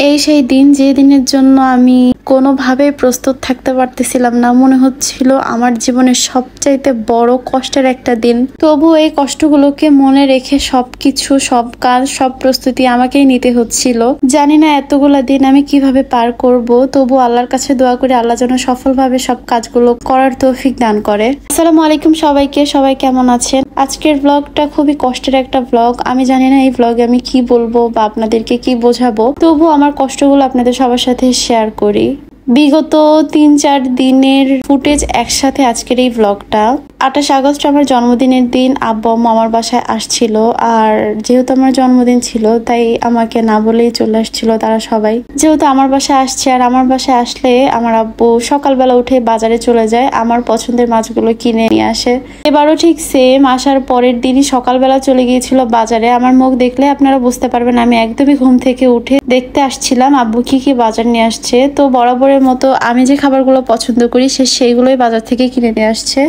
এই সেই দিন যে দিনের জন্য আমি কোনোভাবে প্রস্তুত থাকতে পারতেছিলাম না। মনে হচ্ছিল আমার জীবনের সবচাইতে বড় কষ্টের একটা দিন। তবু এই কষ্টগুলোকে মনে রেখে সবকিছু, সব কাজ, সব প্রস্তুতি আমাকেই নিতে হচ্ছিল। জানি না এতগুলা দিন আমি কিভাবে পার করব। তবু আল্লাহর কাছে দোয়া করি আল্লাহ যেন সফলভাবে সব কাজগুলো করার তৌফিক দান করে। আসসালামু আলাইকুম সবাইকে, সবাই কেমন আছেন? আজকের ব্লগটা খুবই কষ্টের একটা ব্লগ। আমি জানি না এই ব্লগে আমি কি বলবো বা আপনাদেরকে কি বোঝাবো, তবু আমার কষ্টগুলো আপনাদের সবার সাথে শেয়ার করি। বিগত ৩-৪ দিনের ফুটেজ একসাথে আজকের এই ব্লগটা। ২৮ আগস্ট আমার জন্মদিনের দিন আব্বু আম্মু আমার বাসায় আসছিল। আর যেহেতু আমার জন্মদিন ছিল তাই আমাকে না বলেই চলে আসছিল তারা সবাই। যেহেতু আমার বাসায় আসছে আর আমার বাসায় আসলে আমার আব্বু সকালবেলা উঠে বাজারে চলে যায়, আমার পছন্দের মাছগুলো কিনে নিয়ে আসে। এবারও ঠিক সেম, আসার পরের দিনই সকালবেলা চলে গিয়েছিল বাজারে। আমার মুখ দেখলে আপনারা বুঝতে পারবেন আমি একদমই ঘুম থেকে উঠে দেখতে আসছিলাম আব্বু কি কি বাজার নিয়ে আসছে। তো বরাবরের মতো আমি যে খাবারগুলো পছন্দ করি সেইগুলোই বাজার থেকে কিনে নিয়ে আসছে।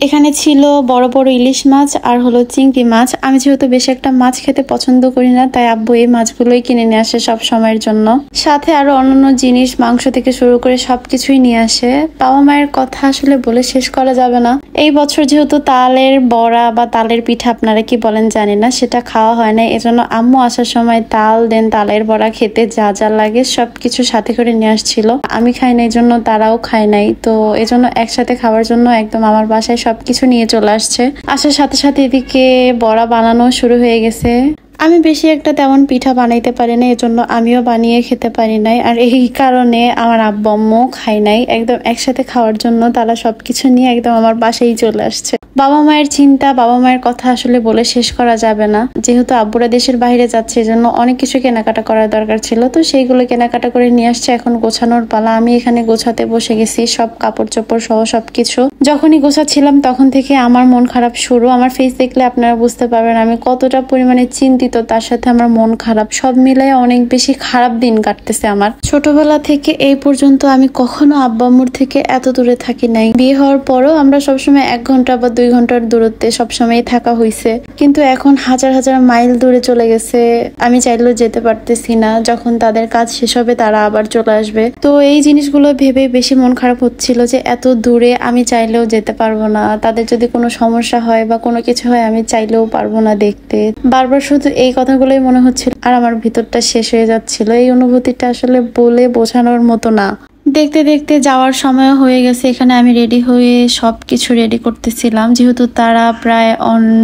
এখানে ছিল বড় বড় ইলিশ মাছ আর হলো চিংড়ি মাছ। আমি যেহেতু বেশি একটা মাছ খেতে পছন্দ করি না তাই আব্বু এই মাছগুলোই কিনে নিয়ে আসে সব সময়ের জন্য। সাথে আরো অন্যান্য জিনিস, মাংস থেকে শুরু করে সবকিছুই নিয়ে আসে। বাবা মায়ের কথা আসলে বলে শেষ করা যাবে না। এই বছর যেহেতু তালের বড়া বা তালের পিঠা আপনারা কি বলেন জানি না, সেটা খাওয়া হয় না। এজন্য আম্মু আসার সময় তাল দেন তালের বড়া খেতে যা যা লাগে সবকিছু সাথে করে নিয়ে আসছিল। আমি খাই নাই জন্য তারাও খায় নাই, তো এজন্য একসাথে খাওয়ার জন্য একদম আমার বাসায় সবকিছু নিয়ে চলে আসছে। আসার সাথে সাথে এদিকে বড়া বানানো শুরু হয়ে গেছে। আমি বেশি একটা তেমন পিঠা বানাইতে পারি না, এজন্য আমিও বানিয়ে খেতে পারি নাই। আর এই কারণে আমার আব্বু আম্মু খাই নাই। একদম একসাথে খাওয়ার জন্য তারা সবকিছু নিয়ে একদম আমার বাসায় চলে আসছে। বাবা মায়ের চিন্তা, বাবা মায়ের কথা আসলে বলে শেষ করা যাবে না। যেহেতু আব্বুরা দেশের বাইরে যাচ্ছে এজন্য অনেক কিছু কেনাকাটা করার দরকার ছিল, তো সেইগুলো কেনাকাটা করে নিয়ে আসছে। এখন গোছানোর পালা। আমি এখানে গোছাতে বসে গেছি, সব কাপড় চোপড় সহ সবকিছু। যখনই গোছাচ্ছিলাম তখন থেকে আমার মন খারাপ শুরু। আমার ফেস দেখলে আপনারা বুঝতে পারবেন আমি কতটা পরিমাণে চিন্তিত, তার সাথে আমার মন খারাপ। সব মিলাই অনেক বেশি খারাপ দিন কাটতেছে আমার। ছোটবেলা থেকে এই পর্যন্ত আমি কখনো আব্বু আম্মুর থেকে এত দূরে থাকি নাই। বিয়ে হওয়ার পরও আমরা সবসময় 1 ঘন্টা বা 2 ঘন্টার দূরত্বে সবসময় থাকা হয়েছে, কিন্তু এখন হাজার হাজার মাইল দূরে চলে গেছে। আমি চাইলেও যেতে পারতেছি না। যখন তাদের কাজ শেষ হবে তারা আবার চলে আসবে। তো এই জিনিসগুলো ভেবে বেশি মন খারাপ হচ্ছিল যে এত দূরে আমি চাইলেও যেতে পারবো না। তাদের যদি কোনো সমস্যা হয় বা কোনো কিছু হয় আমি চাইলেও পারবো না দেখতে। বারবার শুধু এই কথাগুলোই মনে হচ্ছিল আর আমার ভিতরটা শেষ হয়ে যাচ্ছিল। এই অনুভূতিটা আসলে বলে বোঝানোর মতো না। দেখতে দেখতে যাওয়ার সময় হয়ে গেছে। এখানে আমি রেডি হয়ে সবকিছু রেডি করতেছিলাম। যেহেতু তারা প্রায়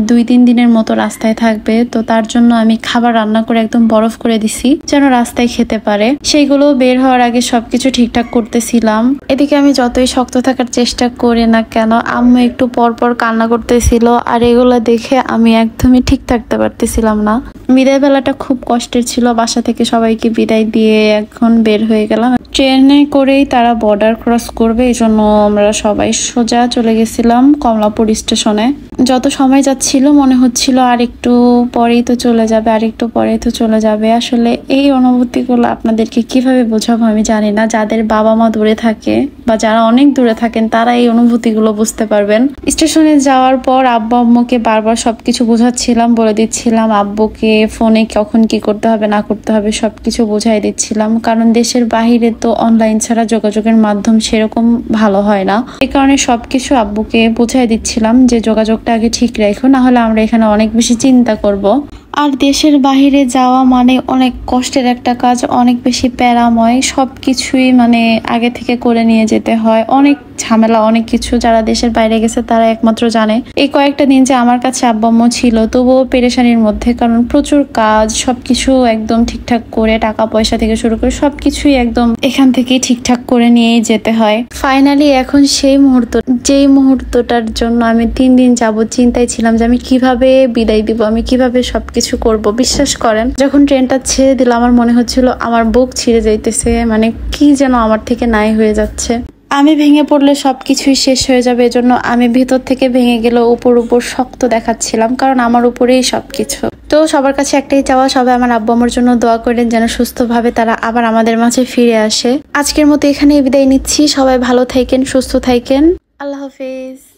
2-3 দিনের মতো রাস্তায় থাকবে, তো তার জন্য আমি খাবার রান্না করে একদম বরফ করে দিছি যেন রাস্তায় খেতে পারে। সেইগুলো বের হওয়ার আগে সবকিছু ঠিকঠাক করতেছিলাম। এদিকে আমি যতই শক্ত থাকার চেষ্টা করি না কেন আম্মু একটু পরপর কান্না করতেছিল, আর এগুলো দেখে আমি একদমই ঠিক থাকতে পারতেছিলাম না। বিদায় বেলাটা খুব কষ্টের ছিল। বাসা থেকে সবাইকে বিদায় দিয়ে এখন বের হয়ে গেলাম। ট্রেনে করেই তারা বর্ডার ক্রস করবে, এই জন্য আমরা সবাই সোজা চলে গেছিলাম কমলাপুর স্টেশনে। যত সময় যাচ্ছিল মনে হচ্ছিল আর একটু পরেই তো চলে যাবে, আর একটু পরেই তো চলে যাবে। আসলে এই অনুভূতিগুলো আপনাদেরকে কিভাবে বোঝাবো আমি জানি না। যাদের বাবা মা দূরে থাকে বা যারা অনেক দূরে থাকেন তারা এই অনুভূতিগুলো বুঝতে পারবেন। স্টেশনে যাওয়ার পর আব্বু আম্মুকে বারবার সবকিছু বোঝাচ্ছিলাম, বলে দিচ্ছিলাম আব্বুকে ফোনে কখন কি করতে হবে না করতে হবে সবকিছু বোঝাই দিচ্ছিলাম। কারণ দেশের বাহিরে তো অনলাইন ছাড়া যোগাযোগের মাধ্যম সেরকম ভালো হয় না। এই কারণে সবকিছু আব্বুকে বোঝাই দিচ্ছিলাম যে যোগাযোগটা আগে ঠিক রাখো, না হলে আমরা এখানে অনেক বেশি চিন্তা করব। আর দেশের বাহিরে যাওয়া মানে অনেক কষ্টের একটা কাজ, অনেক বেশি প্যারাময়। সবকিছুই মানে আগে থেকে করে নিয়ে যেতে হয়, অনেক ঝামেলা, অনেক কিছু। যারা দেশের বাইরে গেছে তারা একমাত্র জানে। এই কয়েকটা দিন যে আমার কাছে আব্বু আম্মু ছিল তবুও পেরেশানির মধ্যে, কারণ প্রচুর কাজ, সবকিছু একদম ঠিকঠাক করে টাকা পয়সা থেকে শুরু করে সবকিছুই একদম এখান থেকেই ঠিকঠাক করে নিয়েই যেতে হয়। ফাইনালি এখন সেই মুহূর্ত, যেই মুহূর্তটার জন্য আমি 3 দিন যাবত চিন্তায় ছিলাম যে আমি কিভাবে বিদায় দিব, আমি কিভাবে সবকিছু করব। বিশ্বাস করেন যখন ট্রেনটা ছেড়ে দিল আমার মনে হচ্ছিল আমার বুক ছিঁড়ে যাইতেছে, মানে কি যেন আমার থেকে নাই হয়ে যাচ্ছে। আমি ভেঙে পড়লে সবকিছুই শেষ হয়ে যাবে, এজন্য আমি ভেতর থেকে ভেঙে গেলেও উপর উপর শক্ত দেখাচ্ছিলাম, কারণ আমার উপরেই সবকিছু। তো সবার কাছে একটাই চাওয়া, সবাই আমার আব্বু আম্মুর জন্য দোয়া করেন যেন সুস্থভাবে তারা আবার আমাদের মাঝে ফিরে আসে। আজকের মতো এখানেই বিদায় নিচ্ছি। সবাই ভালো থাকেন, সুস্থ থাকেন। আল্লাহ হাফেজ।